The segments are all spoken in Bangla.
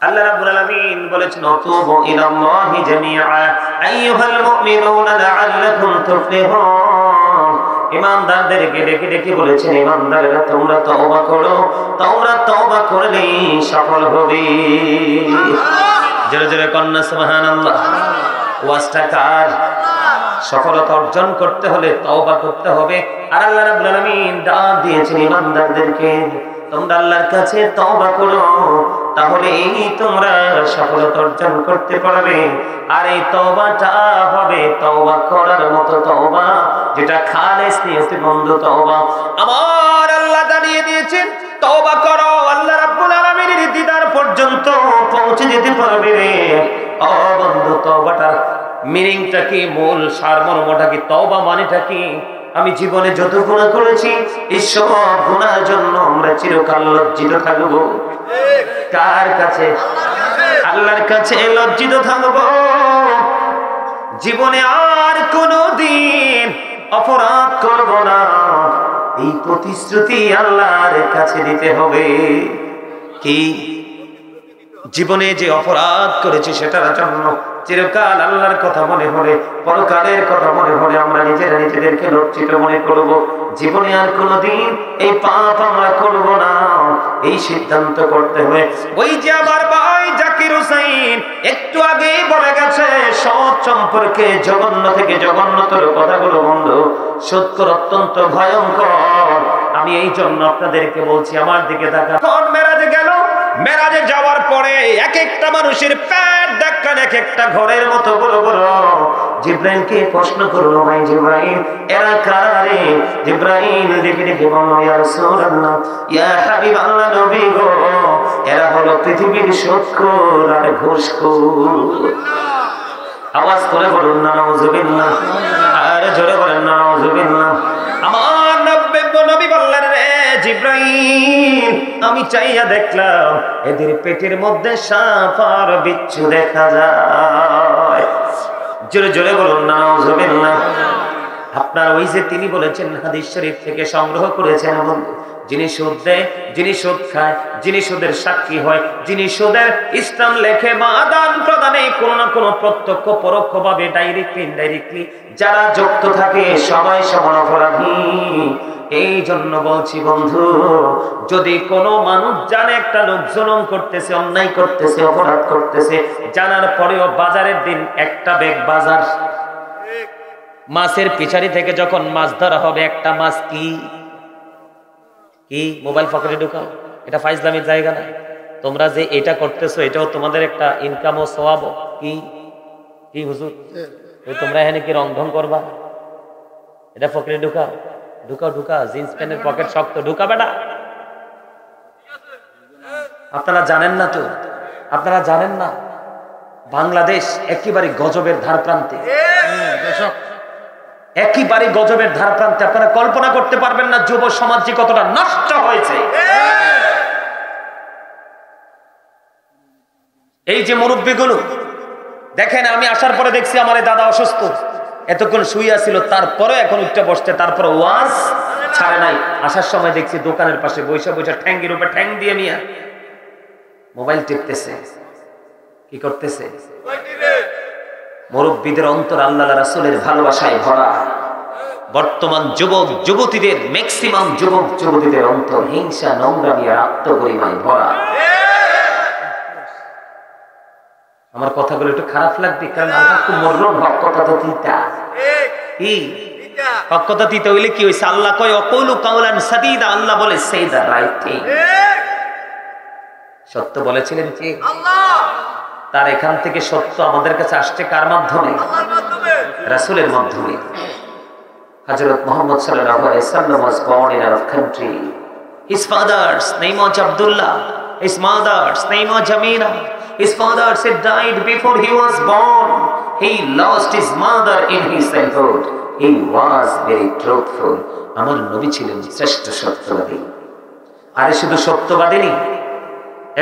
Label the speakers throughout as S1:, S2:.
S1: আল্লাহ রাব্বুল আলামিন বলেছেন তুবু ইলাল্লাহি জামিআ আইয়ুহাল মুমিনুনা লাআল্লাকুম তুফলিহুন। ঈমানদারদেরকে ডেকে ডেকে বলেছেন ঈমানদারেরা তোমরা তওবা করো, তোমরা তওবা করলেই সফল হবে। জোরে জোরে কন্যা সুবহানাল্লাহ। ওয়াজটা কার? সফলতা অর্জন করতে হলে তওবা করতে হবে। আর আল্লাহ রাব্বুল আলামিন ডাক দিয়েছেন ঈমানদারদেরকে তোমরা আল্লাহর কাছে তওবা করো, তাহলে এই তোমরা সফলতা অর্জন করতে পারবে। আর এই তওবাটা হবে তওবা করার মতো তওবা, যেটা খালেস নিয়তিবন্ধ তওবা। আমার আল্লাহ দাঁড়িয়ে দিয়েছেন তওবা করো, আল্লাহ রাব্বুল আলামিনের দিদার পর্যন্ত পৌঁছে যেতে পারবে। ও বন্ধু, তওবাটার মিনিংটা কি? মূল সারমর্মটা কি? তওবা মানেটা কি? আমি জীবনে যত গুনাহ করেছি এই সব গুনাহের জন্য আমরা চিরকাল লজ্জিত থাকব। কার কাছে? আল্লাহর কাছে লজ্জিত থাকব। জীবনে আর কোনোদিন অপরাধ করব না, এই প্রতিশ্রুতি আল্লাহর কাছে দিতে হবে। কি? জীবনে যে অপরাধ করেছি সেটার জন্য চিরকাল আল্লাহর কথা মনে হলে, পরকালের কথা মনে হলে আমরা নিজেরা নিজেদেরকে লজ্জিত মনে করব। জীবনে আর কোনোদিন এই পাপ আমরা করব না, এই সিদ্ধান্ত করতে হবে। ওই যে আমার ভাই জাকির হোসেন একটু আগেই বলে গেছে সৎ সম্পর্কে জঘন্য থেকে জঘন্যতর কথাগুলো বন্ধু সত্য অত্যন্ত ভয়ঙ্কর। আমি এই জন্য আপনাদেরকে বলছি আমার দিকে তাকান। কোন মেরাজে গেল? মেরাজে যাওয়ার পরে এক একটা মানুষের পেট ধাক্কান এক একটা ঘরের মতো বড় বড়। জিব্রাইলকে প্রশ্ন করলো, ভাই জিব্রাইল এরা কারা রে? জিব্রাইল দেখে দেখে বলল, ইয়া রাসূলুল্লাহ, ইয়া হাবিবাল্লাহ নবী গো, এরা হলো পৃথিবীর সুদখোর আর ঘুষখোর। আওয়াজ করে বলুন না নাউযুবিল্লাহ, আর জোরে বলেন না নাউযুবিল্লাহ। আমার নবী বললেন, রে জিব্রাইল আমি চাইয়া দেখলাম এদের পেটের মধ্যে সাপ আর বিচ্ছু দেখা যায়। জোরে জোরে বলুন না নাউযুবিল্লাহ। আপনার ওই যে তিনি বলেছেন হাদিস শরীফ থেকে সংগ্রহ করেছেন, যিনি সুদ দেয়, যিনি সুদ খায়, যিনি সুদের সাক্ষী হয়, যিনি সুদের ইসলাম লেখে বা আদান প্রদানে কোনো না কোনো প্রত্যক্ষ পরোক্ষভাবে ডাইরেক্টলি ইনডাইরেক্টলি যারা যুক্ত থাকে সবাই সমান অপরাধী। এই জন্য বলছি বন্ধু, যদি কোনো মানুষ জানে একটা লোক জুলুম করতেছে, অন্যায় করতেছে, অপরাধ করতেছে, জানার পরেও বাজারের দিন একটা ব্যাগ বাজার মাছের পিছারি থেকে যখন মাছ ধরা হবে, একটা মাছ কি কি মোবাইল পকেটে ঢুকাও, এটা ফাইজলামির জায়গা না। তোমরা যে এটা করতেছো এটাও তোমাদের একটা ইনকাম ও সওয়াব। কি কি হুজুর, তোমরা এখানে কি রং ঢং করবা? এটা পকেটে ঢুকাও, ঢুকাও ঢুকাও, জিন্স প্যান্টের পকেট শক্ত, ঢুকাবে না। আপনারা জানেন না তো, আপনারা জানেন না বাংলাদেশ একেবারে গজবের ধার প্রান্তে, একেবারে গজবের ধার প্রান্তে। আপনারা কল্পনা করতে পারবেন না যুব সমাজ যে কতটা নষ্ট হয়েছে। এই যে মুরব্বীগুলো দেখেন, আমি আসার পরে দেখছি আমার দাদা অসুস্থ, এতক্ষণ শুয়ে ছিল, তারপরে এখন উঠতে বসতে, তারপরে ওয়াজ ছাড়ে নাই। আসার সময় দেখছি দোকানের পাশে বৈশা বৈশা ঠ্যাঙ্গের উপরে ঠ্যাং দিয়ে নিয়ে মোবাইল টিপতেছে। কি করতেছে? মুরব্বীদের অন্তর আল্লাহ রাসূলের ভালোবাসায় ভরা। বর্তমান যুবক যুবতীদের, ম্যাক্সিমাম যুবক যুবতীদের অন্তর হিংসা, নোংরামি আর আত্মগরিমায় ভরা। আমার কথাগুলো একটু খারাপ লাগবে, কারণ আমার খুব মরণ হক কথা তো তিতা। কি হক কথা তিতা হইলে কি হইছে? আল্লাহ কয় অকুলু কাউলান সাদীদা, আল্লাহ বলে সেই দা রাইট থিং। সত্য বলেছিলেন কি আল্লাহ? তার এখান থেকে সত্য আমাদের কাছে আসছে কার মাধ্যমে? রাসূলের মাধ্যমে। হযরত মুহাম্মদ সাল্লাল্লাহু আলাইহি ওয়াসাল্লাম was born in our country. His father's name was Abdullah. His mother's name was Jamila. His father had died before he was born. He lost his mother in his childhood. He was very truthful. আমার নবী ছিলেন শ্রেষ্ঠ সত্যবাদী। আর শুধু সত্যবাদী নেই,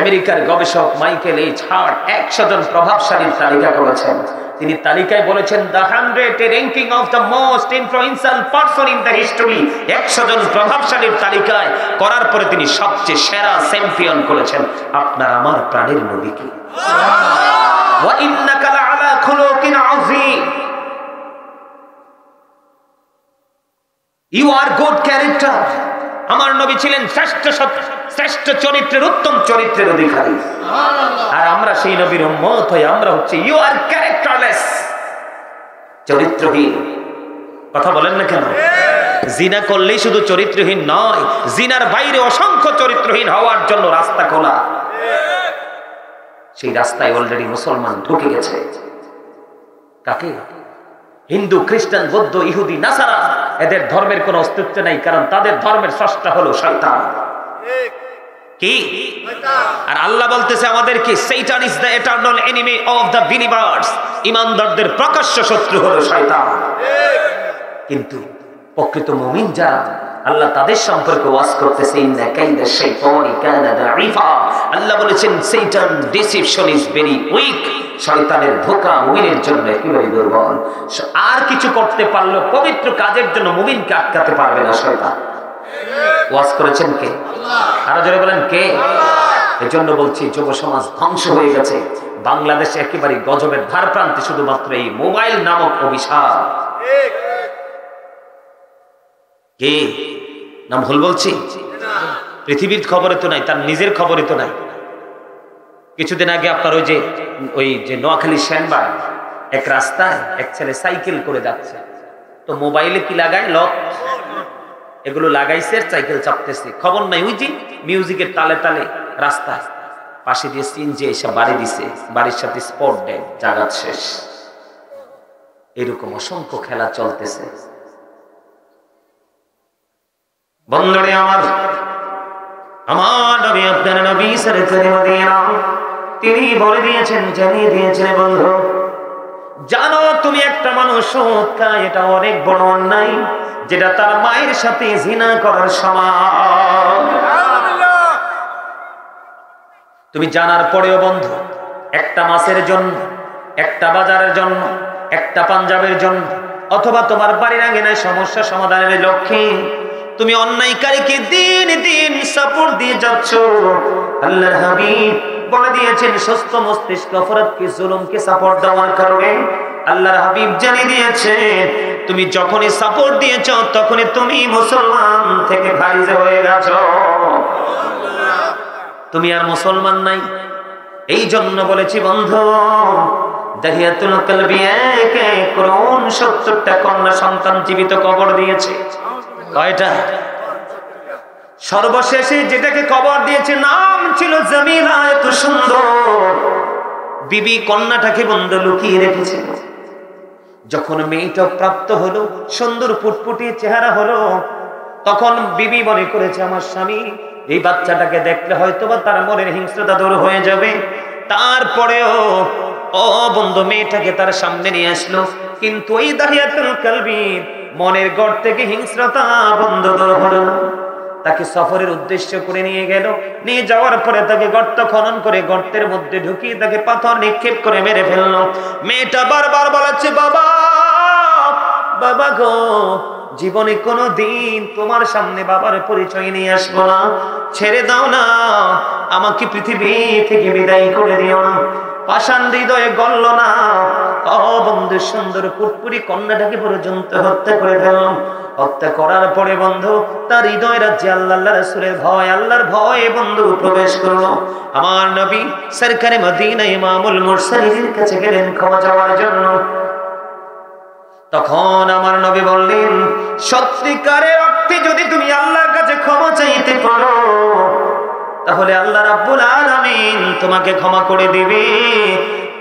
S1: আমেরিকার গবেষক মাইকেল এইচ হার্ট 100 জন প্রভাবশালীর তালিকা করেছেন। তিনি তালিকায় বলেছেন the 100 ranking of the most influential person in the history, 100 জন প্রভাবশালীর তালিকায় করার পরে তিনি সবচেয়ে সেরা চ্যাম্পিয়ন করেছেন আপনার আমার প্রাণের নবীকে। ওয়া ইন্নাকা লাআলা খুলুকিন আযীম, ইউ আর গুড ক্যারেক্টার। আমার নবী ছিলেন শ্রেষ্ঠ চরিত্রের, উত্তম চরিত্রের অধিকারী। আর আমরা সেই নবীর উম্মত হই, আমরা হচ্ছে ইউ আর ক্যারেক্টারলেস, চরিত্রহীন। কথা বলেন না কেন? জিনা করলেই শুধু চরিত্রহীন নয়, জিনার বাইরে অসংখ্য চরিত্রহীন হওয়ার জন্য রাস্তা খোলা। সেই রাস্তায় অলরেডি মুসলমান ঢুকে গেছে। কাকে? হিন্দু, খ্রিস্টান, বৌদ্ধ, ইহুদি, নাসারা, এদের ধর্মের কোনো অস্তিত্ব নাই, কারণ তাদের ধর্মের স্রষ্টা হলো শয়তান। কি? আর আল্লাহ বলতেছে আমাদের কি, শয়তান is the eternal enemy of the believers, ঈমানদারদের প্রকাশ্য শত্রু হলো শয়তান। কিন্তু প্রকৃত মুমিন যারা, আল্লাহ তাদের সম্পর্কে ওয়াজ করতেছে ইন্না কাইদা শাইতানি কানা দাঈফা। আল্লাহ বলেছেন শয়তান ডিসিপশন ইজ ভেরি উইক, শয়তানের ধোঁকা মুমিনের জন্য একেবারে দুর্বল। আর কিছু করতে পারলো পবিত্র কাজের জন্য মুমিনকে আটকাতে পারবে না শয়তান। ওয়াজ করেছেন কে? আরো জোরে বলেন কে? এজন্য বলছি যুব সমাজ ধ্বংস হয়ে গেছে। বাংলাদেশে একেবারে গজবের ধার প্রান্তে শুধুমাত্র এই মোবাইল নামক অভিশাপ। কে নাম ভুল বলছি? পৃথিবীর খবরে তো নাই, তার নিজের খবরে তো নাই। কিছুদিন আগে আপনার ওই যে নোয়াখালী শ্যানবাগ এক রাস্তায় এক ছেলে সাইকেল করে যাচ্ছে, তো মোবাইলে কি লাগায়, লক এগুলো লাগাইছে, সাইকেল চাপতেছে, খবর নাই। ওই যে মিউজিকের তালে তালে রাস্তায় পাশে দিয়ে সিনজি এসে বাড়ি দিছে, বাড়ির সাথে স্পট ডেড, জাগাত শেষ। এরকম অসংখ্য খেলা চলতেছে। বন্ধুরে আমার নবী, আপনার নবী সরকারে মদিনা, তিনি বলে দিয়েছেন, জানিয়ে দিয়েছেন, বন্ধু জানো তুমি একটা মানুষ সুদ খায়, এটা অনেক বড় অন্যায়, যেটা তার মায়ের সাথে জিনা করার সমান। তুমি জানার পরেও বন্ধু, একটা মাসের জন্য, একটা বাজারের জন্য, একটা পাঞ্জাবের জন্য, অথবা তোমার বাড়ির আঙিনায় সমস্যা সমাধানের লক্ষ্যে তুমি অন্যায়কারীকে দিন দিন সাপোর্ট দিয়ে যাচ্ছ। আল্লাহর হাবিব বলে দিয়েছেন সুস্থ মস্তিষ্ক অপরাধকে, জুলুমকে সাপোর্ট দেওয়ার কারণে আল্লাহর হাবিব জানিয়ে দিয়েছে তুমি যখনই সাপোর্ট দিয়েছ তখনই তুমি মুসলমান থেকে খারিজ হয়ে গেছ, তুমি আর মুসলমান নাই। এই জন্য বলেছি বন্ধু, দাহিয়াতুল কলবি একে করুন 70টা কন্যা সন্তান জীবিত কবর দিয়েছে। কয়টা? সর্বশেষে যেটাকে কবর দিয়েছে নাম ছিল জামিলা, এত সুন্দর বিবি কন্যাটাকে বন্ধু লুকিয়ে রেখেছিল। যখন মেয়েটা প্রাপ্ত হলো, সুন্দর ফুটফুটি চেহারা হলো, তখন বিবি মনে করেছে আমার স্বামী এই বাচ্চাটাকে দেখলে হয়তোবা তার মনের হিংস্রতা দূর হয়ে যাবে। তারপরেও ও বন্ধু মেয়েটাকে তার সামনে নিয়ে আসলো, কিন্তু ওই দাহিয়াতুল কলবির মনের গড় থেকে হিংস্রতা বন্ধ দূর হলো না। তাকে সফরের উদ্দেশ্য করে নিয়ে গেল, নিয়ে যাওয়ার পরে তাকে গর্ত খনন করে গর্তের মধ্যে ঢুকিয়ে তাকে পাথর নিক্ষেপ করে মেরে ফেললো। মেয়েটা বারবার বলাচ্ছে বাবা, বাবা গো, জীবনে কোনো দিন তোমার সামনে বাবার পরিচয় নিয়ে আসবো না, ছেড়ে দাও না, আমাকে পৃথিবী থেকে বিদায় করে দিও না। পাষাণ হৃদয়ে গলল না, বন্ধু সুন্দর পুটপুরি কন্যাটাকে পর্যন্ত হত্যা করে ফেললাম। হত্যা করার পরে বন্ধু তার হৃদয় রাজ্যে আল্লাহ রাসূলের ভয়, আল্লাহর ভয় বন্ধু প্রবেশ করলো। আমার নবী সরকারে মদিনা ইমামুল মুরসালিনের কাছে গেলেন ক্ষমা চাওয়ার জন্য। তখন আমার নবী বললেন, সত্যিকারের অর্থে যদি তুমি আল্লাহর কাছে ক্ষমা চাইতে পারো তাহলে আল্লাহ রাব্বুল আলামিন তোমাকে ক্ষমা করে দিবে।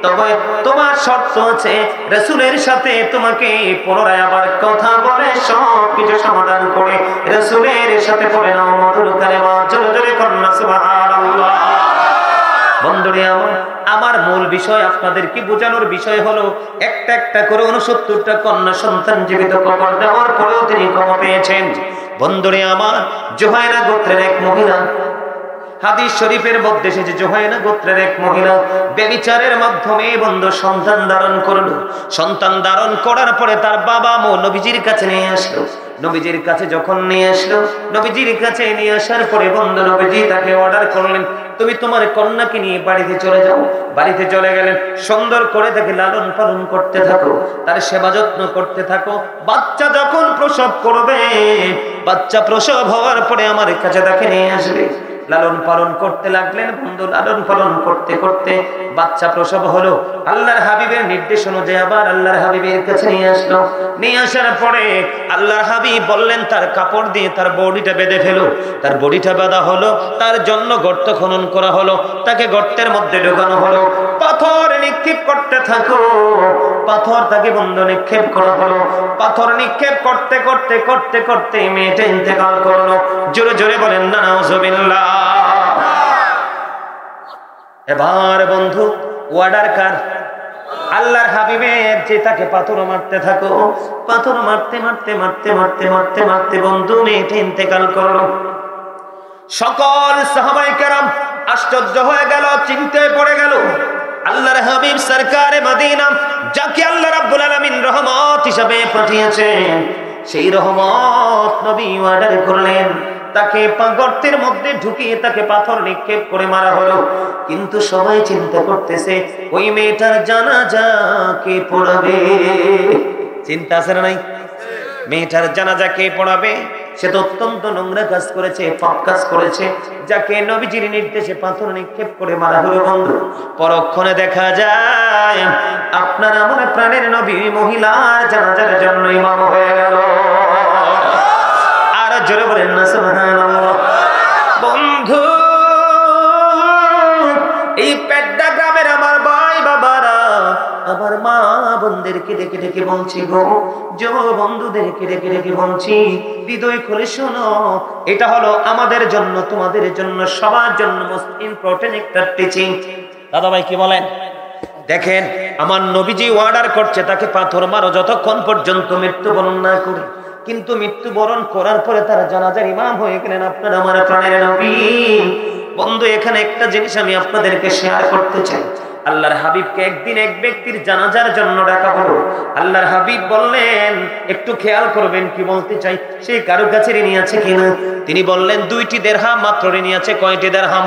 S1: তবে তোমার শর্ত আছে, রাসূলের সাথে তোমাকে পুনরায় আবার কথা বলে সবকিছু সমাধান করে রাসূলের সাথে পড়ে নাও মধুর কালেমা, জোরে জোরে কন্যা সুবহানাল্লাহ। বন্ধুরে আমার মূল বিষয় আপনাদেরকে বোঝানোর বিষয় হলো, একটা একটা করে 69টা কন্যা সন্তান জীবিত কবর দেওয়ার পরেও তিনি ক্ষমা পেয়েছেন। বন্ধুরে আমার জুহাইরা গোত্রের এক মহিলা, হাদিস শরীফের মধ্যে এসেছে জুহাইনা গোত্রের এক মহিলা ব্যভিচারের মাধ্যমে বন্ধু সন্তান ধারণ করলো। সন্তান ধারণ করার পরে তার বাবা মা নবীজির কাছে নিয়ে আসলো। নবীজির কাছে যখন নিয়ে আসলো, নবীজির কাছে নিয়ে আসার পরে বন্ধু নবীজি তাকে অর্ডার করলেন, তুমি তোমার কন্যাকে নিয়ে বাড়িতে চলে যাও। বাড়িতে চলে গেলেন, সুন্দর করে তাকে লালন পালন করতে থাকো, তার সেবা যত্ন করতে থাকো। বাচ্চা যখন প্রসব করবে, বাচ্চা প্রসব হওয়ার পরে আমার কাছে তাকে নিয়ে আসবে। লালন পালন করতে লাগলেন বন্ধু। লালন পালন করতে করতে বাচ্চা প্রসব হলো। আল্লাহর হাবিবের নির্দেশ অনুযায়ী আবার আল্লাহর হাবিবের কাছে নিয়ে আসলো। নিয়ে আসার পরে আল্লাহর হাবিব বললেন তার কাপড় দিয়ে তার বডিটা বেঁধে ফেলো। তার বডিটা বাঁধা হলো, তার জন্য গর্ত খনন করা হলো, তাকে গর্তের মধ্যে ঢোকানো হলো। পাথর নিক্ষেপ করতে থাকো, পাথর তাকে বন্ধু নিক্ষেপ করা হলো। পাথর নিক্ষেপ করতে করতে করতে করতে মেয়েটা ইন্তেকাল করলো। জোরে জোরে বলেন না নাউজুবিল্লাহ। এবার বন্ধু ওয়ার্ডার কার? আল্লাহর হাবিবের, যে তাকে পাথর মারতে থাকো। পাথর মারতে মারতে মারতে মারতে মারতে মারতে বন্ধু মেয়েটা ইন্তেকাল করলো। সকল সাহাবায়ে কেরাম আশ্চর্য হয়ে গেল, চিন্তায় পড়ে গেল। আল্লাহর হাবিব সরকারে মদিনা, যাকে আল্লাহ রাব্বুল আলামিন রহমত হিসেবে পাঠিয়েছেন, সেই রহমত নবী অর্ডার করলেন তাকে গর্তের মধ্যে ঢুকিয়ে তাকে পাথর নিক্ষেপ করে মারা হলো। কিন্তু সবাই চিন্তা করতেছে ওই মেয়েটার জানাজা কে পড়াবে? চিন্তা আছে না নাই? মেয়েটার জানাজা কে পড়াবে? সে তো অত্যন্ত নোংরা কাজ করেছে, পাপ কাজ করেছে, যাকে নবীজির নির্দেশে পাথর নিক্ষেপ করে মারা হলো। বন্ধু পরক্ষণে দেখা যায় আপনার আমার প্রাণের নবী মহিলার জানাজার জন্য ইমাম হয়ে গেল। আর জোরে বলেন না সুবহানাল্লাহ। বন্ধু এই পেড্ডা গ্রামের আমার ভাই বাবারা, আমার মা বোনদেরকে ডেকে ডেকে বলছি গো, যুব বন্ধুদেরকে ডেকে ডেকে বলছি, হৃদয় খুলে শোনো, এটা হলো আমাদের জন্য, তোমাদের জন্য, সবার জন্য মোস্ট ইম্পর্টেন্ট একটা টিচিং। দাদা ভাই কি বলেন? দেখেন আমার নবীজি অর্ডার করছে তাকে পাথর মারো যতক্ষণ পর্যন্ত মৃত্যুবরণ না করে। কিন্তু মৃত্যুবরণ করার পরে তারা জানাজার ইমাম হয়ে গেলেন আপনার আমার প্রাণের নবী। বন্ধু এখানে একটা জিনিস আমি আপনাদেরকে শেয়ার করতে চাই। আল্লাহর হাবিবকে একদিন এক ব্যক্তির জানাজার জন্য ডাকা হলো। আল্লাহর হাবিব বললেন একটু খেয়াল করবেন, কি বলতে চাই সে কারো কাছে ঋণী আছে কিনা। তিনি বললেন 2টি দিরহাম মাত্র ঋণী আছে। কয়টি দিরহাম?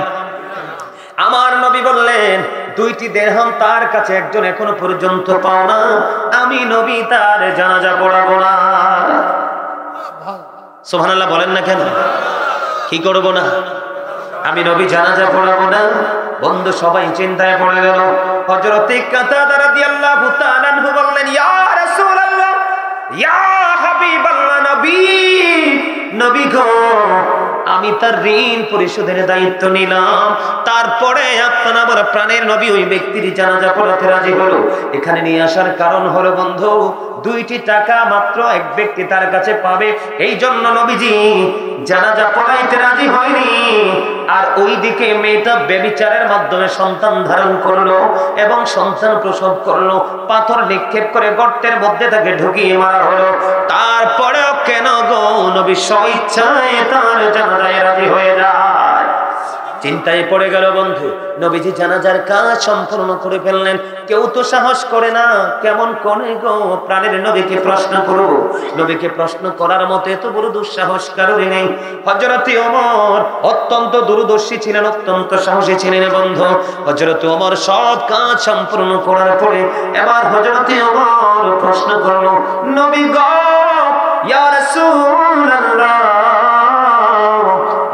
S1: আমার নবী বললেন 2টি দিরহাম তার কাছে একজন এখনো পর্যন্ত পাও না, আমি নবী তার জানাজা পড়াবো না। সুবহানাল্লাহ বলেন না কেন? কি করব না? আমি নবী জানাজা পড়াবো না। বন্ধু সবাই চিন্তায় পড়ে গেল। হযরতে কাতাদা রাদিয়াল্লাহু তাআলা আনহু বললেন, ইয়া রাসূলুল্লাহ, ইয়া হাবিবাল্লাহ, নবী, নবী গো, আমি তার ঋণ পরিশোধের দায়িত্ব নিলাম। তারপরে আপনার আমার প্রাণের নবী ওই ব্যক্তির জানাজা পড়াতে রাজি হলো। এখানে নিয়ে আসার কারণ হলো বন্ধু 2টি টাকা মাত্র এক ব্যক্তি তার কাছে পাবে, এই জন্য নবীজি জানাজা পড়াইতে রাজি হয়নি। আর ওইদিকে মেয়েটা ব্যভিচারের মাধ্যমে সন্তান ধারণ করলো এবং সন্তান প্রসব করলো। পাথর নিক্ষেপ করে গর্তের মধ্যে তাকে ঢুকিয়ে মারা হলো। তারপরেও কেন গো নবী স্বইচ্ছায় তার জানাজায় রাজি হয়ে যায়? চিন্তায় পড়ে গেল বন্ধু। নবীজি জানাজার কাজ সম্পূর্ণ করে ফেললেন। কেউ তো সাহস করে না, কেমন করে গো প্রাণের নবীকে প্রশ্ন করব? নবীকে প্রশ্ন করার মতো এত বড় দুঃসাহস কারোরই নেই। হযরতে ওমর অত্যন্ত দূরদর্শী ছিলেন, অত্যন্ত সাহসী ছিলেন বন্ধু। হযরতে ওমর সব কাজ সম্পূর্ণ করার পরে এবার হযরতে ওমর প্রশ্ন করলো, নবী গো, ইয়া রাসূলুল্লাহ,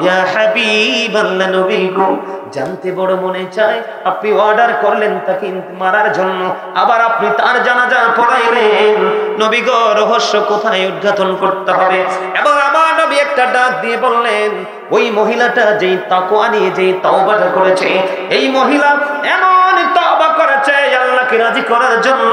S1: ইয়া হাবিবাল্লাহ, নবী গো, জানতে বড় মনে চায়, আপনি অর্ডার করলেন তাকে মারার জন্য, আবার আপনি তার জানাজা পড়াইলেন। নবী গো, রহস্য কোথায় উদ্ঘাটন করতে হবে? এবার আমার নবী একটা ডাক দিয়ে বললেন, ওই মহিলাটা যেই তাকওয়া নিয়ে যেই তওবাটা করেছে, এই মহিলা এমন তওবা করেছে আল্লাহকে রাজি করার জন্য।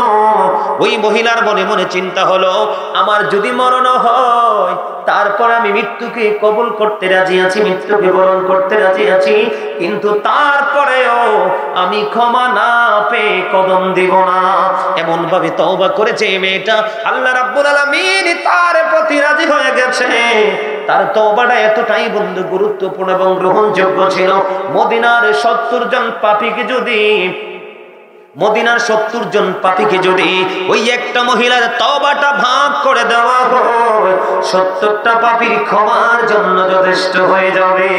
S1: ওই মহিলার মনে মনে চিন্তা হলো, আমার যদি মরণ হয় তারপর আমি মৃত্যুকে কবুল করতে রাজি আছি, মৃত্যুকে বরণ করতে রাজি আছি, কিন্তু তারপরেও আমি ক্ষমা না পেয়ে কদম দিব না। এমন ভাবে তওবা করেছে মেয়েটা, আল্লাহ রাব্বুল আলামিন তার প্রতি রাজি হয়ে গেছে। তার তওবাটা এতটাই বন্ধু গুরুত্বপূর্ণ এবং গ্রহণযোগ্য ছিল। মদিনার 70 জন পাপীকে যদি ওই একটা মহিলার তওবাটা ভাগ করে দেওয়া হয়, 70টা পাপীর ক্ষমার জন্য যথেষ্ট হয়ে যাবে।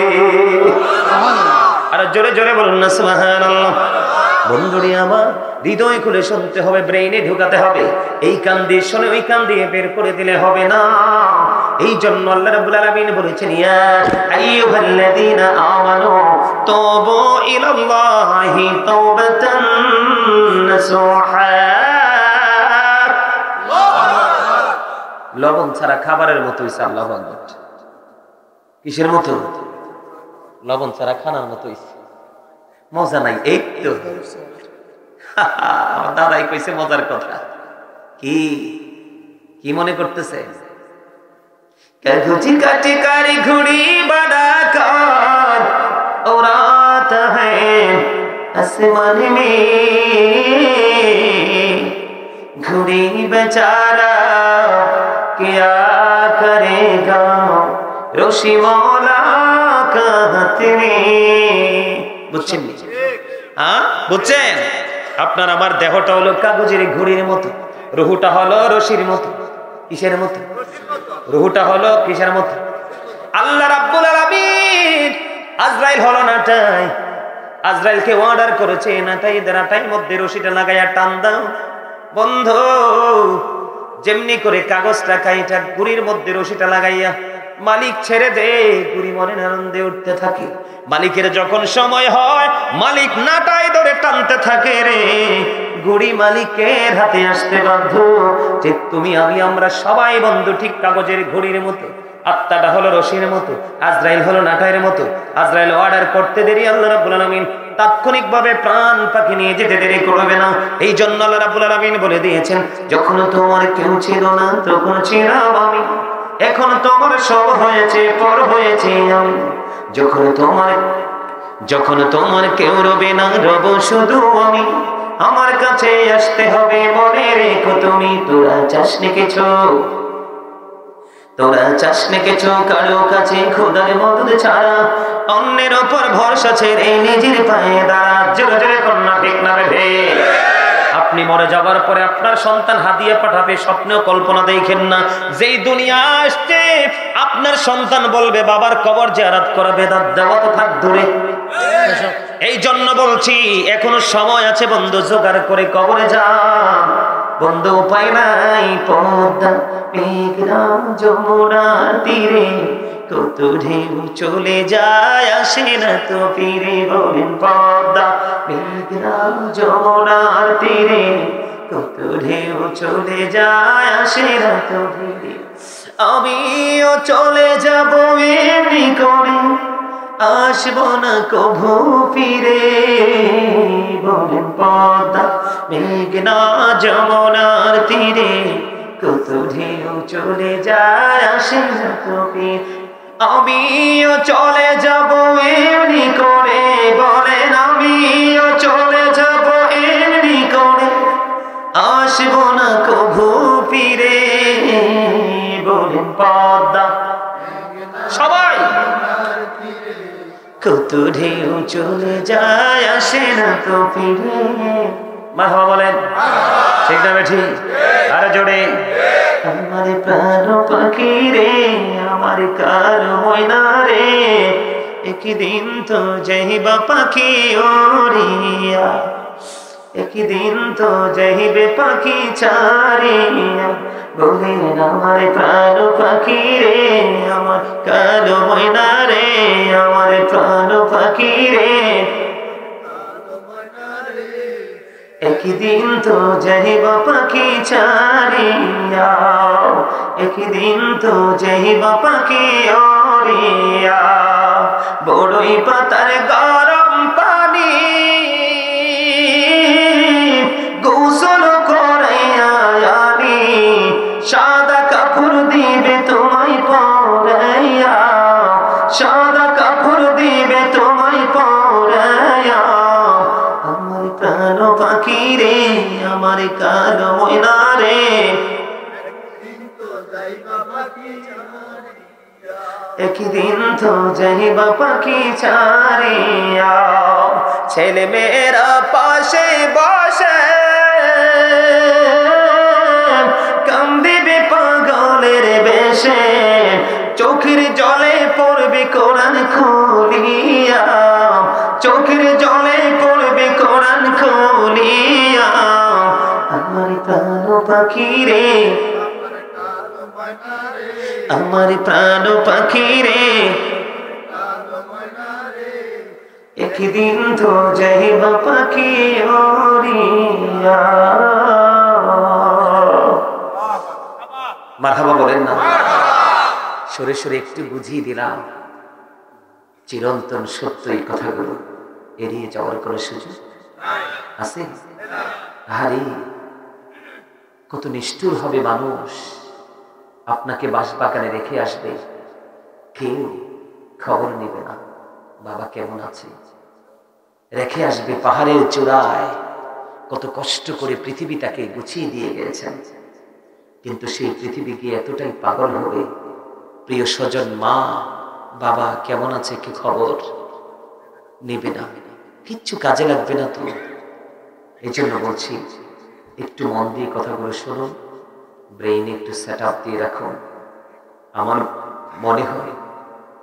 S1: আর জোরে জোরে বলুন না সুবহানাল্লাহ। বন্ধুরে আমার, হৃদয় খুলে শুনতে হবে, ব্রেইনে ঢুকাতে হবে। এই কান দিয়ে শুনে ওই কান দিয়ে বের করে দিলে হবে না। এই জন্য আল্লাহ রাব্বুল আলামিন বলেছেন, ইয়া আইয়ুহাল্লাযীনা আমানু তুবু ইলাল্লাহি তাওবাতান নাসুহা। লবণ ছাড়া খাবারের মতো হইছে। আল্লাহু আকবার। কিসের মতো? লবণ ছাড়া খানার মতো হইছে। মজা নাই। এই তো আমার দাদাই কইছে মজার কথা। কি কি মনে করতেছে? কাটি ঘুড়ি বাড়া কার औरात है आसमान में, घुड़ी बेचारा क्या करेगा रोशी मौला का हाथ में। বুঝছেন? হ্যাঁ বুঝছেন? আপনার আমার দেহটা হলো কাগজের ঘুড়ির মতো, রুহুটা হলো রশির মতো। কিসের মতো? রুহুটা হলো কিসের মতো? আল্লাহ রাব্বুল আলামিন আজরাইল হলো নাটাই, আজরাইলকে অর্ডার করেছে নাটাই মধ্যে রশিটা লাগাইয়া টান দাও। বন্ধু, যেমনি করে কাগজটা কাইটা ঘুড়ির মধ্যে রশিটা লাগাইয়া মালিক ছেড়ে দে, ঘুড়ি মনে আনন্দে উঠতে থাকে। মালিকের যখন সময় হয়, মালিক নাটাই ধরে টানতে থাকে রে, ঘুড়ি মালিকের হাতে আসতে বাধ্য। ঠিক তুমি আমি আমরা সবাই বন্ধু ঠিক কাগজের ঘুড়ির মতো। আত্মাটা হলো রশির মতো, আজরাইল হলো নাটাইয়ের মতো। আজরাইল অর্ডার করতে দেরি, আল্লাহ রাব্বুল আলামিন তাৎক্ষণিকভাবে প্রাণ পাখি নিয়ে যেতে দেরি করবে না। এই জন্য আল্লাহ রাব্বুল আলামিন বলে দিয়েছেন, যখন তোমার কেউ ছিল না তখন ছিলাম আমি, এখন তোমার সব হয়েছে পর হয়েছে আমি। যখন তোমার কেউ রবে না রব শুধু আমি, আমার কাছে আসতে হবে মনে রেখো তুমি। তোরা চাস নেকেছো কারো কাছে খোদার মদদ ছাড়া, অন্যের ওপর ভরসা ছেড়ে নিজের পায়ে দাঁড়া। জোরে জোরে কন্যা ঠিক না রে? আপনি মরে যাবার পরে আপনার সন্তান হাদিয়া পাঠাবে, স্বপ্নেও কল্পনা দেখেন না। যেই দুনিয়া আসছে আপনার সন্তান বলবে বাবার কবর জিয়ারত করা বেদাত, দেওয়া তো থাক দূরে। এই জন্য বলছি এখনো সময় আছে বন্ধু, জোগাড় করে কবরে যা। বন্ধু উপায় নাই, পদ্মা মেঘনা যমুনার তীরে কত ঢেউ চলে যায় আসে না তো ফিরে। বলেন পদ্মা মেঘনা যমুনার তীরে কত ঢেউ চলে যায় আসে না তো ফিরে। আমিও চলে যাবো এমনি করে, আসবো না কভু ফিরে। বলেন পদ্মা মেঘনা যমুনার তীরে কত ঢেউ চলে যায় আসে না তো ফিরে। আমিও চলে যাবো এমনি করে, বলেন আমিও চলে যাবো এমনি করে, আসবো না কভু ফিরে। বলেন পদ্মা সবাই কত ঢেউ চলে যায় আসে না তো ফিরে। মারহাবা বলেন, ঠিক না বেঠি? আরে জোরে। আমার প্রাণ পাখি রে, আমার কালো ময়না রে, একদিন তো যাইবা পাখি ওড়িয়া, একদিন তো যাইবে পাখি ছাড়িয়া। বলেন আমার প্রাণ পাখি রে, আমার কালো ময়না রে, আমার প্রাণ পাখি রে, একদিন তো যাইবা পাখি ছাড়িয়া, একদিন তো যাইবা পাখি ওড়িয়া। বড়ই পাতার গরম পানি গোসল করাইয়া আনি, সাদা কাপড় দিবে তোমায় পরাইয়া, সাদা কাপড় দিবে তোমায় পরাইয়া। আমার প্রাণ পাখি রে, আমার কালো ময়না রে, একদিন তো যাইবা পাখি ছাড়িয়া। ছেলে মেয়েরা পাশে বসে কান্দিবে পাগলের বেশে, চোখের জলে পড়বে কোরআন খুলিয়া, চোখের জলে পড়বে কোরআন খুলিয়া। আমার প্রাণ পাখি রে, আমার প্রাণ পাখি রে, একদিন তো যাইবা পাখি ওড়িয়া। মারহাবা বলেন না। সরে সরে একটু বুঝিয়ে দিলাম, চিরন্তন সত্য এই কথাগুলো এড়িয়ে যাওয়ার কোনো সুযোগ আছে? আরে কত নিষ্ঠুর হবে মানুষ, আপনাকে বাঁশবাগানে রেখে আসবে, কেউ খবর নেবে না বাবা কেমন আছে। রেখে আসবে পাহাড়ের চূড়ায়, কত কষ্ট করে পৃথিবীটাকে গুছিয়ে দিয়ে গেছেন, কিন্তু সেই পৃথিবী গিয়ে এতটাই পাগল হবে, প্রিয় স্বজন মা বাবা কেমন আছে কি খবর নেবে না, কিচ্ছু কাজে লাগবে না তো। এই জন্য বলছি একটু মন দিয়ে কথাগুলো শুনুন, ব্রেইনে একটু সেট আপ দিয়ে রাখুন। আমার মনে হয়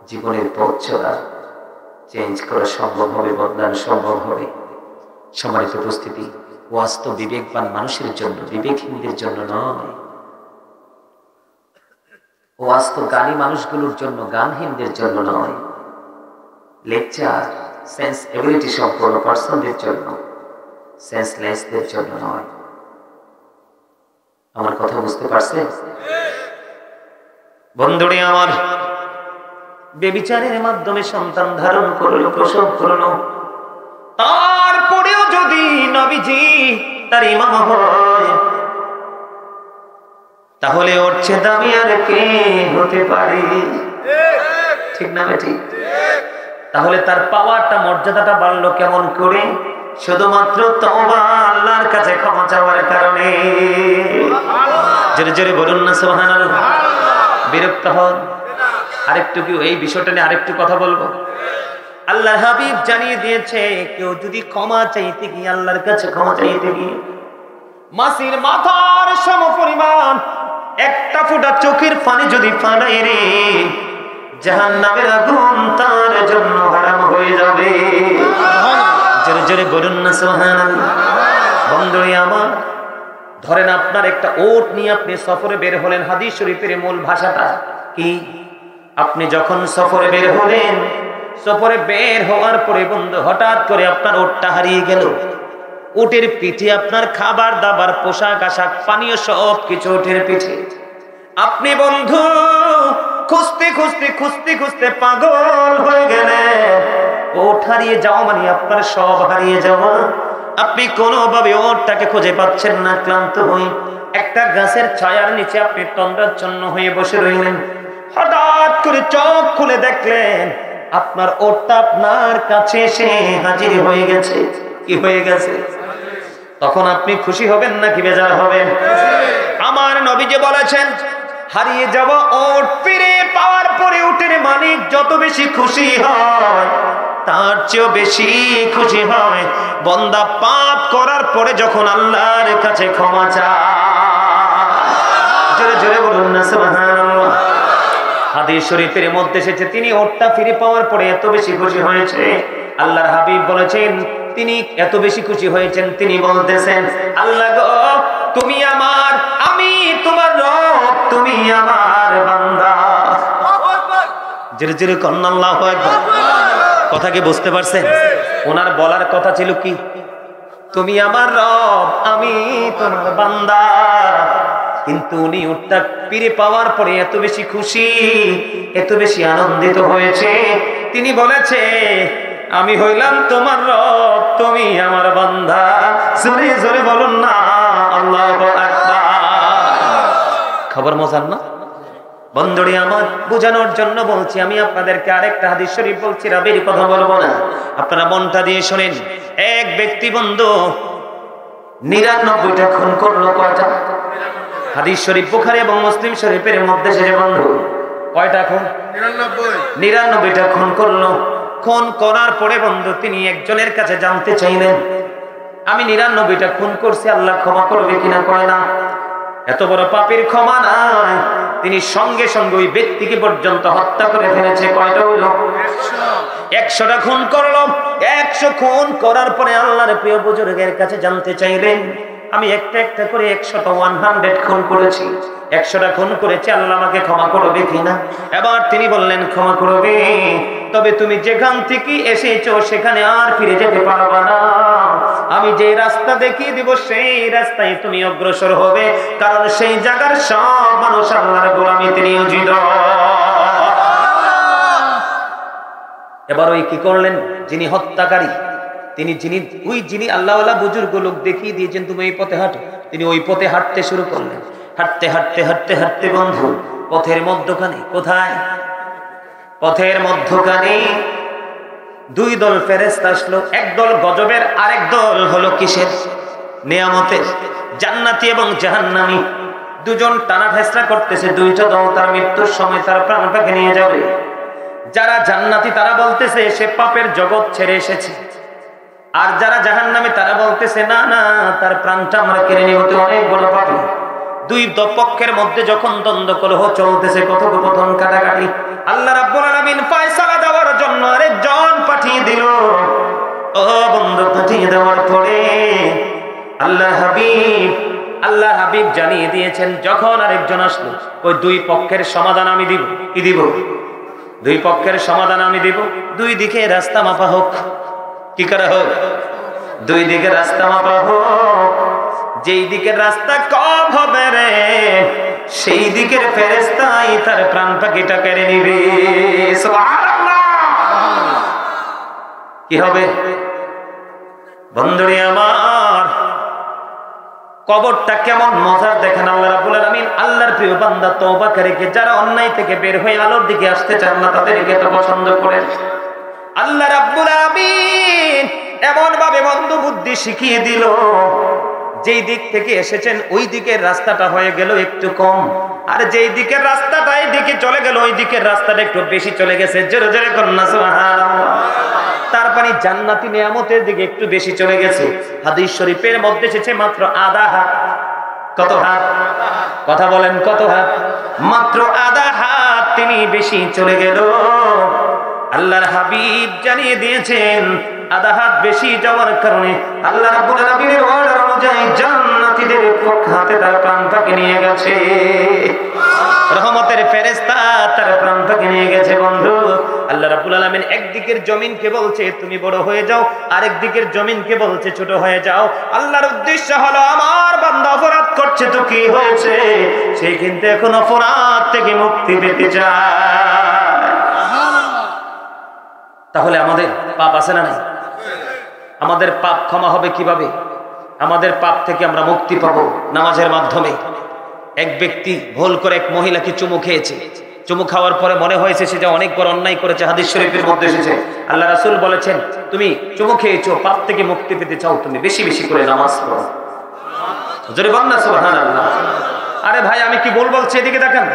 S1: জীবনের পথ চলা চেঞ্জ করা সম্ভব হবে, বদলানো সম্ভব হবে। সম্মানিত উপস্থিতি, ওয়াজ তো বিবেকবান মানুষের জন্য, বিবেকহীনদের জন্য নয়। ওয়াজ তো জ্ঞানী মানুষগুলোর জন্য, জ্ঞানহীনদের জন্য নয়। লেকচার সেন্স এবিলিটি সম্পন্ন পার্সনদের জন্য, সেন্সলেসদের জন্য নয়। আমার কথা বুঝতে পারছেন? বন্ধুরে আমার, বেবিচারের মাধ্যমে সন্তান ধারণ করলো, প্রসব করলো, তারপরেও যদি নবীজি তার ইমাম হয়, তাহলে ওর চেয়ে দামি আর কে হতে পারে? ঠিক না ঠিক? তাহলে তার পাওয়ারটা, মর্যাদাটা বাড়লো কেমন করে? শুধুমাত্র তওবা, আল্লাহর কাছে ক্ষমা চাওয়ার কারণে। জোরে জোরে বলুন না সুবহানাল্লাহ। বিরক্ত হন? আরেকটু কি এই বিষয়টা নিয়ে আরেকটু কথা বলবো? আল্লাহর হাবিব জানিয়ে দিয়েছে, কেউ যদি ক্ষমা চাইতে গিয়ে, আল্লাহর কাছে ক্ষমা চাইতে গিয়ে মাসির মাথার সমপরিমাণ একটা ফোঁটা চোখের পানি যদি ফালাই রে, জাহান্নামের আগুন তার জন্য হারাম হয়ে যাবে। জোরে জোরে বলুন না সুবহানাল্লাহ। বন্ধুরে আমার, ধরেন আপনার একটা ওট নিয়ে আপনি সফরে বের হলেন। হাদিস শরীফের মূল ভাষাটা কি? আপনি যখন সফরে বের হলেন, সফরে বের হওয়ার পরে বন্ধু হঠাৎ করে আপনার ওটটা হারিয়ে গেল। উটের পিঠে আপনার খাবার দাবার, পোশাক আশাক, পানীয় সব কিছু উটের পিঠে। আপনি বন্ধু খুঁজতে খুঁজতে খুঁজতে খুঁজতে পাগল হয়ে গেলেন। ওট হারিয়ে যাওয়া মানে আপনার সব হারিয়ে যাওয়া। আপনি কোনোভাবে ওটটাকে খুঁজে পাচ্ছেন না, ক্লান্ত হয়ে একটা গাছের ছায়ার নিচে আপনি তন্দ্রাচ্ছন্ন হয়ে বসে রইলেন। হঠাৎ করে চোখ খুলে দেখলেন আপনার ওটটা আপনার কাছে এসে হাজির হয়ে গেছে। কি হয়ে গেছে? তখন আপনি খুশি হবেন নাকি বেজার হবেন? আমার নবীজি বলেছেন, হারিয়ে যাওয়া ওট ফিরে পাওয়ার পরে উটের মালিক যত বেশি খুশি হয়, তার চেয়েও বেশি খুশি হয় বান্দা পাপ করার পরে যখন আল্লাহর কাছে ক্ষমা চায়। জোরে জোরে বলুন না সুবহানাল্লাহ। হাদিস শরীফের মধ্যে এসেছে, তিনি ওটটা ফিরে পাওয়ার পরে এত বেশি খুশি হয়েছে, আল্লাহর হাবিব বলেছেন তিনি এত বেশি খুশি হয়েছেন, তিনি বলতেছেন, আল্লাহ গো তুমি আমার, আমি তোমার রব, তুমি আমার বান্দা। জোরে জোরে কন্না আল্লাহু আকবার। কথা কি বুঝতে পারছেন? ওনার বলার কথা ছিল কি? তুমি আমার রব, আমি তোমার বান্দা। কিন্তু উনি উটটা ফিরে পাওয়ার পরে এত বেশি খুশি, এত বেশি আনন্দিত হয়েছে, তিনি বলেছে আমি হইলাম তোমার রব, তুমি আমার বান্দা। জোরে জোরে বলুন না আল্লাহু আকবার। খবর মজার না? বন্ধুরে আমার, বোঝানোর জন্য বলছি। আমি আপনাদেরকে আরেকটা হাদিস শরীফ বলছি, রাবের কথা বলবো না, আপনারা মনটা দিয়ে শোনেন। এক ব্যক্তি বন্ধু 99টা খুন করলো। কয়টা? হাদিস শরীফ বুখারী এবং মুসলিম শরীফের মধ্যে সে বন্ধু কয়টা খুন? 99টা খুন করলো। খুন করার পরে বন্ধু তিনি একজনের কাছে জানতে চাইলেন, আমি 99টা খুন করছি, আল্লাহ ক্ষমা করবে কিনা? কয় না। এত বড় পাপের ক্ষমা নাই। তিনি সঙ্গে সঙ্গে ওই ব্যক্তিকে পর্যন্ত হত্যা করে ফেলেছে। কয়টা হইল? 100টা খুন করলো। 100 খুন করার পরে আল্লাহর প্রিয় বুজুর্গের কাছে জানতে চাইলেন, আমি একটা একটা করে 100 খুন করেছি, 100টা খুন করেছি, আল্লাহ আমাকে ক্ষমা করবে কিনা? এবার তিনি বললেন, ক্ষমা করবে, তবে তুমি যেখান থেকে এসেছো সেখানে আর ফিরে যেতে পারবে না। আমি যে রাস্তা দেখিয়ে দিব সেই রাস্তায় তুমি অগ্রসর হবে, কারণ সেই জায়গার সব মানুষ আল্লাহর গোলামিতে নিয়োজিত। এবার ওই কি করলেন, যিনি হত্যাকারী, যিনি আল্লাহওয়ালা বুজুর্গ লোক দেখিয়ে দিয়েছেন তুমি এই পথে হাঁটো, তিনি ওই পথে হাঁটতে শুরু করলেন। হাঁটতে হাঁটতে হাঁটতে হাঁটতে বন্ধু পথের মধ্যখানে, কোথায়? পথের মধ্যখানে দুই দল ফেরেশতা আসলো। এক দল গজবের, আরেক দল হলো কিসের? নিয়ামতের। জান্নাতি এবং জাহান্নামী দুজন টানা ফেসলা করতেছে। দুইটা দল তার মৃত্যুর সময় তার প্রাণটাকে নিয়ে যাবে। যারা জান্নাতি তারা বলতেছে সে পাপের জগৎ ছেড়ে এসেছে, আর যারা জাহান্নামী তারা বলতেছে না না, তার প্রাণটা আমরা কেড়ে নিব, তো অনেক বড় পাপী। দুই পক্ষের মধ্যে যখন দ্বন্দ্ব কলহ চলতেছে, কথোপকথন, কাটাকাটি, আল্লাহ রাব্বুল আলামিন ফয়সালা দেওয়ার জন্য আরেকজন পাঠিয়ে দিল। ও বন্ধু, পাঠিয়ে দেওয়ার পরে আল্লাহ হাবিব জানিয়ে দিয়েছেন, যখন আরেকজন আসলো, ওই দুই পক্ষের সমাধান আমি দিব। কি দিব? দুই পক্ষের সমাধান আমি দিব। দুই দিকে রাস্তা মাপা হোক। কি করা হোক? দুই দিকে রাস্তা মাপা হোক। যেই দিকের রাস্তা কম হবে রে, সেই দিকের ফেরেশতাই তার প্রাণ পাখিটা কেড়ে নিবে। সুবহানাল্লাহ। কি হবে বন্ধুরে আমার? কবরটা কেমন মজার দেখেন। আল্লাহ রাব্বুল আলামিন আল্লাহর প্রিয় বান্দা তওবাকারীকে, যারা অন্যায় থেকে বের হয়ে আলোর দিকে আসতে চান না, তাদেরকে তো পছন্দ করেন। আল্লাহ রাব্বুল আলামিন এমন ভাবে বন্ধু বুদ্ধি শিখিয়ে দিল, যেই দিক থেকে এসেছেন ওই দিকের রাস্তাটা হয়ে গেল একটু কম, আর যেই দিকের রাস্তাটা এই দিকে চলে গেল ওই দিকের রাস্তাটা একটু বেশি চলে গেছে। জোরে জোরে কন্যা সুবহানাল্লাহ। তার মানে জান্নাতি নিয়ামতের দিকে একটু বেশি চলে গেছে। হাদিস শরীফের মধ্যে এসেছে মাত্র আধা হাত। কত হাত? কথা বলেন, কত হাত? মাত্র আধা হাত তিনি বেশি চলে গেল। আল্লাহর হাবিব জানিয়ে দিয়েছেন, আধা হাত বেশি যাওয়ার কারণে আল্লাহ রাব্বুল আলামিনের অর্ডার অনুযায়ী জান্নাতীদের পক্ষ হাতে তার প্রাণটাকে নিয়ে গেছে। রহমতের ফেরেশতা তার প্রাণটাকে নিয়ে গেছে। বন্ধু, আল্লাহ রাব্বুল আলামিন একদিকের জমিনকে বলছে তুমি বড় হয়ে যাও, আরেক দিকের জমিনকে বলছে ছোট হয়ে যাও। আল্লাহর উদ্দেশ্য হলো আমার বান্দা অপরাধ করছে তো কি হয়েছে, সে কিন্তু এখন অপরাধ থেকে মুক্তি পেতে চায়। তাহলে আমাদের পাপ আছে না নাই? আমাদের পাপ ক্ষমা হবে কিভাবে? আমাদের পাপ থেকে আমরা মুক্তি পাবো নামাজের মাধ্যমে। এক ব্যক্তি ভুল করে এক মহিলাকে চুমু খেয়েছে। চুমু খাওয়ার পরে মনে হয়েছে সে যে অনেক বড় অন্যায় করেছে। হাদিস শরীফের মধ্যে এসেছে, আল্লাহ রাসূল বলেছেন, তুমি চুমু খেয়েছো, পাপ থেকে মুক্তি পেতে চাও, তুমি বেশি বেশি করে নামাজ পড়ো। জোরে বল না সুবহানাল্লাহ। আরে ভাই, আমি কি ভুল বলছি? এদিকে দেখেন।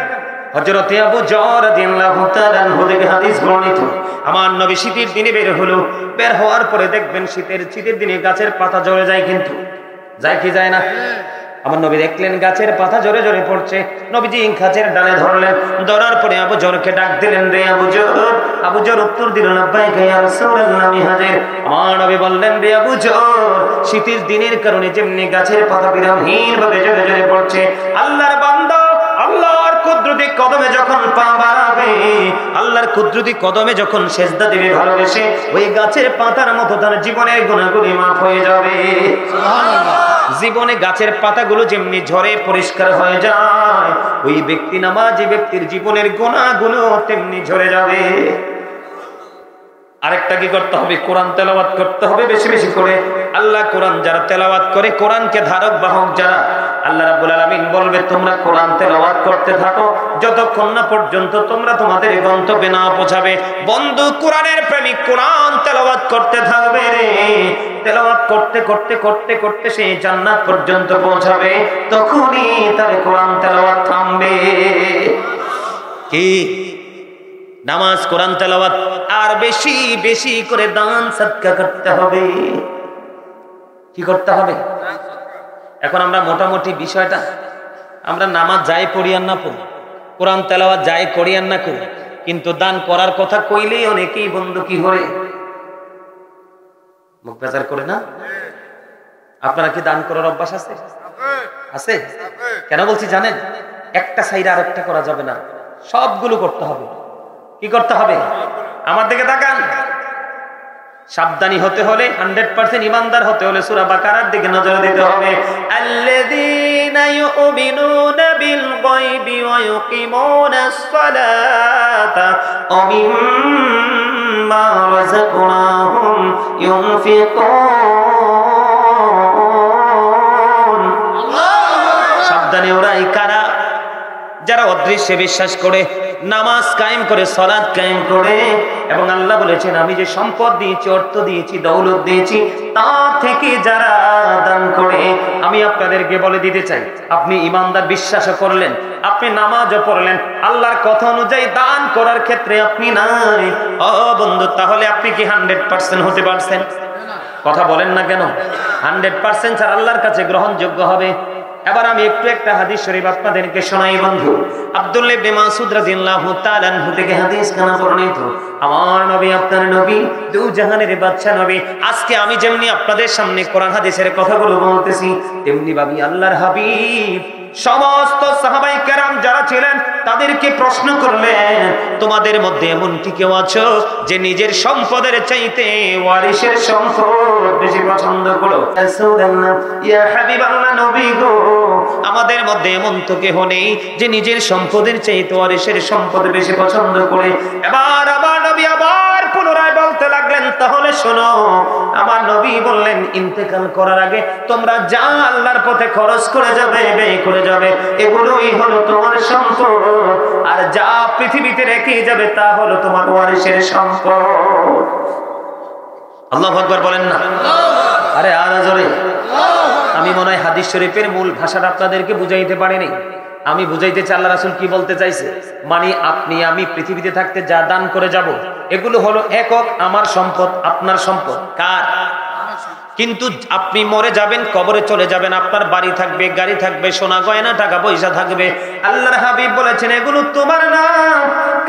S1: হযরত আবু যর রাদিয়াল্লাহু তাআলা আনহু থেকে হাদিস বর্ণিত, আমার নবী শীতের দিনে বের হলো। বের হওয়ার পরে দেখবেন শীতের দিনে গাছের পাতা ঝরে যায়, কিন্তু যায় কি যায় না? আমার নবী দেখলেন গাছের পাতা জোরে জোরে পড়ছে। নবীজি গাছের ডালে ধরলেন। ধরার পরে আবু যরকে ডাক দিলেন, রে আবু যর। আবু যর উত্তর দিল, লাব্বাইকা ইয়া রাসূলুল্লাহ, আমি হাজির। আমার নবী বললেন, রে আবু যর, শীতের দিনের কারণে যেমনি গাছের পাতা বিরামহীন ভাবে জোরে জোরে পড়ছে, আল্লাহর বান্দা আল্লাহর কুদরতি কদমে যখন পা বাড়াবে, আল্লাহর কুদরতি কদমে যখন সেজদা দিবে ভালোবেসে, ওই গাছের পাতার মতো তার জীবনের গুনাহগুলি মাফ হয়ে যাবে। সুবহানাল্লাহ। জীবনে গাছের পাতাগুলো যেমনি ঝরে পরিষ্কার হয়ে যায়, ওই ব্যক্তি নামাজি ব্যক্তির জীবনের গুনাহগুলো তেমনি ঝরে যাবে। আরেকটা কি করতে হবে? কোরআন তেলাওয়াত করতে হবে বেশি বেশি করে। আল্লাহ কোরআন যারা তেলাওয়াত করে, কোরআনকে ধারক বাহক যারা, আল্লাহ রাব্বুল আলামিন বলবে তোমরা কোরআন তেলাওয়াত করতে থাকো যতক্ষণ না পর্যন্ত তোমরা তোমাদের গন্তব্যে না পৌঁছাবে। বন্ধু, কোরআনের প্রেমিক কোরআন তেলাওয়াত করতে থাকবে রে। তেলাওয়াত করতে করতে করতে করতে সে জান্নাত পর্যন্ত পৌঁছাবে, তখনই তার কোরআন তেলাওয়াত থামবে। কি নামাজ, কোরআন তেলাওয়াত, আর বেশি বেশি করে দান সদকা করতে হবে। কি করতে হবে? এখন আমরা মোটামুটি বিষয়টা, আমরা নামাজ যাই পড়ি আর না পড়ি, কোরআন তেলাওয়াত যাই করি আর না করি, কিন্তু দান করার কথা কইলেই অনেকেই বন্ধু কি করে মুখ বেজার করে না। আপনারা কি দান করার অভ্যাস আছে? আছে। কেন বলছি জানেন? একটা সাইডে আর একটা করা যাবে না, সবগুলো করতে হবে। কি করতে হবে? আমার দিকে তাকান। সাবধানী হতে হলে, 100% ঈমানদার হতে হলে সূরা বাকারার দিকে নজর দিতে হবে। আল্লাযীনা ইউমিনুনা বিল গায়বি ওয়া ইউকিমুনাস সালাতা ওয়া মিম্মা রাযাকনাহুম ইউনফিকুন। সাবধানী ওরাই কারা যারা অদৃশ্যে বিশ্বাস করে, নামাজ কায়েম করে, সালাত কায়েম করে, এবং আল্লাহ বলেছেন আমি যে সম্পদ দিয়েছি, অর্থ দিয়েছি, দৌলত দিয়েছি, তা থেকে যারা দান করে। আমি আপনাদেরকে বলে দিতে চাই, আপনি ঈমানদার বিশ্বাসও করলেন, আপনি নামাজও পড়লেন, আল্লাহর কথা অনুযায়ী দান করার ক্ষেত্রে আপনি নাই, ও বন্ধু, তাহলে আপনি কি 100% হতে পারছেন? কথা বলেন না কেন? 100% ছাড়া আল্লাহর কাছে গ্রহণযোগ্য হবে। এবার আমি একটু একটা হাদিস শরীফ আপনাদেরকে শোনাই বন্ধু। আব্দুল্লাহ ইবনে মাসউদ রাদিয়াল্লাহু তাআলা আনহু থেকে হাদিস কানা বর্ণিত। আমার নবী, আপনার নবী, দুই জাহানের বাদশা নবী। আজকে আমি যেমনি আপনাদের সামনে কোরআন হাদিসের কথাগুলো বলতেছি, তেমনি ভাবি আল্লাহর হাবিব সমস্ত সাহাবায়ে কেরাম যারা ছিলেন তাদেরকে প্রশ্ন করলেন, তোমাদের মধ্যে এমন কি কেউ আছো যে নিজের সম্পদের চাইতে ওয়ারিসের সম্পদ বেশি পছন্দ করো? রাসূলুল্লাহ, ইয়া হাবিবাল্লাহ, নবী গো, আমাদের মধ্যে এমন তো কেহ নেই যে নিজের সম্পদের চাইতে ওয়ারিসের সম্পদ বেশি পছন্দ করে। এবার আমার নবী আবার পুনরায় বলতে লাগলেন, তাহলে শোনো। আমার নবী বললেন, ইন্তেকাল করার আগে তোমরা যা আল্লাহর পথে খরচ করে যাবে, ব্যয় করে যাবে, এগুলোই হলো তোমার সম্পদ, আর যা পৃথিবীতে রেখে যাবে তা হলো তোমার ওয়ারিসের সম্পদ। আল্লাহু আকবার বলেন না? আরে আর জোরে। আমি মনে হয় হাদিস শরীফের মূল ভাষাটা আপনাদেরকে বুঝাইতে পারিনি। আমি বুঝাইতে চাই আল্লাহ রাসূল কি বলতে চাইছে। মানে আপনি আমি পৃথিবীতে থাকতে যা দান করে যাব, এগুলো হলো একক আমার সম্পদ, আপনার সম্পদ। কার? কিন্তু আপনি মরে যাবেন, কবরে চলে যাবেন, আপনার বাড়ি থাকবে, গাড়ি থাকবে, সোনা গয়না, টাকা পয়সা থাকবে। আল্লাহর হাবিব বলেছেন এগুলো তোমার না,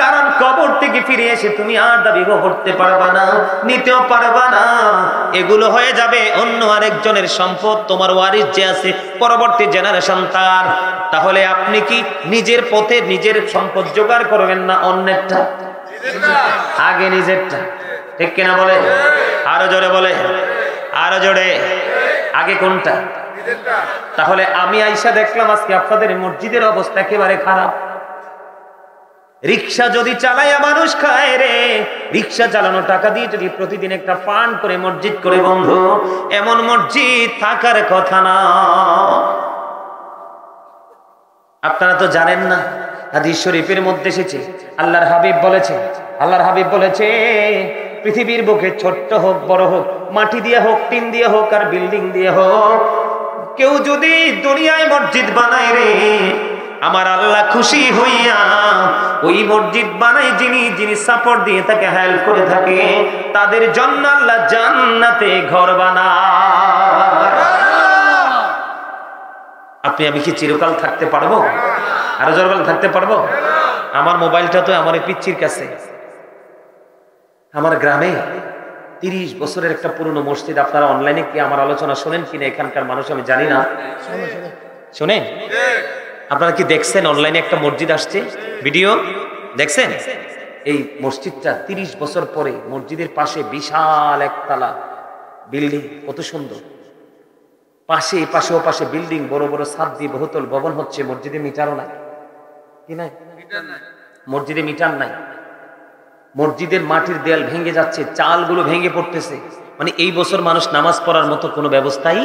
S1: কারণ কবর থেকে ফিরে এসে তুমি আর দাবি করতে পারবা না, নিতেও পারবা না। এগুলো হয়ে যাবে অন্য আরেকজনের সম্পদ, তোমার ওয়ারিস যে আছে, পরবর্তী জেনারেশন তার। তাহলে আপনি কি নিজের পথে নিজের সম্পদ জোগাড় করবেন না অন্যেরটা? আগে নিজেরটা। ঠিক কিনা বলে? আরো জোরে বলে, আরো জোরে। আগে কোনটা? তাহলে আমি আইসা দেখলাম আজকে আপনাদের মসজিদের অবস্থা একেবারে খারাপ। রিক্সা যদি চালায় মানুষ খায় রে, রিক্সা চালানো টাকা দিয়ে যদি প্রতিদিন একটা ফান্ড করে মসজিদ করে, বন্ধু, এমন মসজিদ থাকার কথা না। আপনারা তো জানেন না, হাদিস শরীফের মধ্যে এসেছে, আল্লাহর হাবিব বলেছে পৃথিবীর বুকে ছোট্ট হোক বড় হোক, মাটি দিয়ে হোক, টিন দিয়ে হোক, আর বিল্ডিং দিয়ে হোক, কেউ যদি দুনিয়ায় মসজিদ বানায় রে, আমার আল্লাহ খুশি হইয়া ওই মসজিদ বানায় যিনি সাপোর্ট দিয়ে তাকে হেল্প করে থাকে, তাদের জন্য আল্লাহ জান্নাতে ঘর বানায়। আপনি আমি কি চিরকাল থাকতে পারবো? আরো জোরকাল থাকতে পারবো? আমার মোবাইলটা তো আমার পিচ্চির কাছে। আমার গ্রামে 30 বছরের একটা পুরনো মসজিদ। আপনারা অনলাইনে কি আমার আলোচনা শোনেন কিনা এখানকার মানুষ আমি জানি না। শোনেন? আপনারা কি দেখছেন অনলাইনে একটা মসজিদ আসছে, ভিডিও দেখছেন? এই মসজিদটা 30 বছর পরে মসজিদের পাশে বিশাল একতলা বিল্ডিং, কত সুন্দর। পাশে বিল্ডিং, বড় বড় ছাদ দিয়ে বহুতল ভবন হচ্ছে। মসজিদে মিটারও নাই। কি নাই? মসজিদে মিটার নাই। মসজিদের মাটির দেয়াল ভেঙে যাচ্ছে, চালগুলো ভেঙে পড়তেছে। মানে এই বছর মানুষ নামাজ পড়ার মতো কোনো ব্যবস্থাই,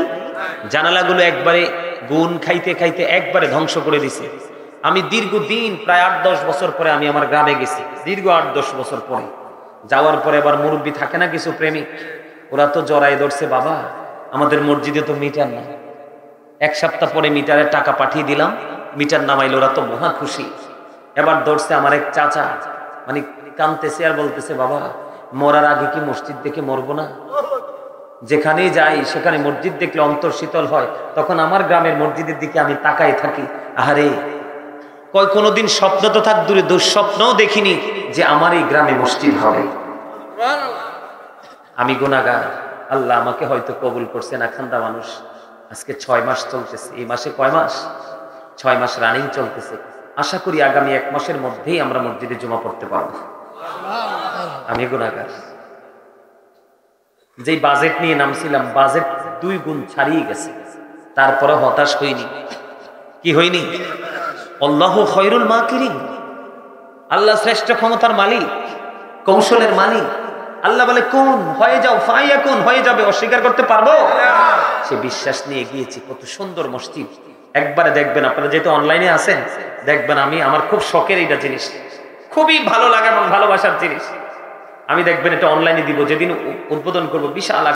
S1: জানালাগুলো একবারে গুণ খাইতে খাইতে একবারে ধ্বংস করে দিছে। আমি দীর্ঘদিন প্রায় 8-10 বছর পরে আমি আমার গ্রামে গেছি। দীর্ঘ 8-10 বছর পরে যাওয়ার পরে এবার মুরব্বী থাকে না কিছু প্রেমিক, ওরা তো জড়াই ধরছে, বাবা আমাদের মসজিদে তো মিটার নাই। 1 সপ্তাহ পরে মিটারের টাকা পাঠিয়ে দিলাম, মিটার নামাইলো, ওরা তো মহা খুশি। এবার ধরছে আমার এক চাচা, মানে কানতেছে আর বলতেছে, বাবা মরার আগে কি মসজিদ দেখে মরবো না? যেখানেই যাই সেখানে মসজিদ দেখলে অন্তর শীতল হয়। তখন আমার গ্রামের মসজিদের দিকে আমি তাকাই থাকি। আহারে, কয় কোনোদিন স্বপ্ন তো থাক দূরে, দুঃস্বপ্নও দেখিনি যে আমার এই গ্রামে মসজিদ হবে। আমি গুনাহগার, আল্লাহ আমাকে হয়তো কবুল করছে না, খান্দা মানুষ। আজকে 6 মাস চলতেছে, এই মাসে কয় মাস? 6 মাস রানিং চলতেছে। আশা করি আগামী 1 মাসের মধ্যেই আমরা মসজিদে জুমা পড়তে পারবো। আমি গুনাহগার। যেই বাজেট নিয়ে নামছিলাম, বাজেট 2 গুণ ছাড়িয়ে গেছে, তারপরে হতাশ হইনি। কি হইনি? আল্লাহু খায়রুল মাকিরিন, আল্লাহ শ্রেষ্ঠ ক্ষমতার মালিক, কৌশলের মালিক। আল্লাহ বলে কোন হয়ে যাও, ফায়াকুন হয়ে যাবে। অস্বীকার করতে পারবো? সে বিশ্বাস নিয়ে গিয়েছি। কত সুন্দর মসজিদ, একবারে দেখবেন আপনারা, যেহেতু অনলাইনে আছেন, দেখবেন আমার খুব শখের এইটা জিনিস, খুবই ভালো লাগে এবং ভালোবাসার জিনিস। আমি দেখবেন এটা অনলাইনে দিব, যেদিন উদ্বোধন করবো বিশাল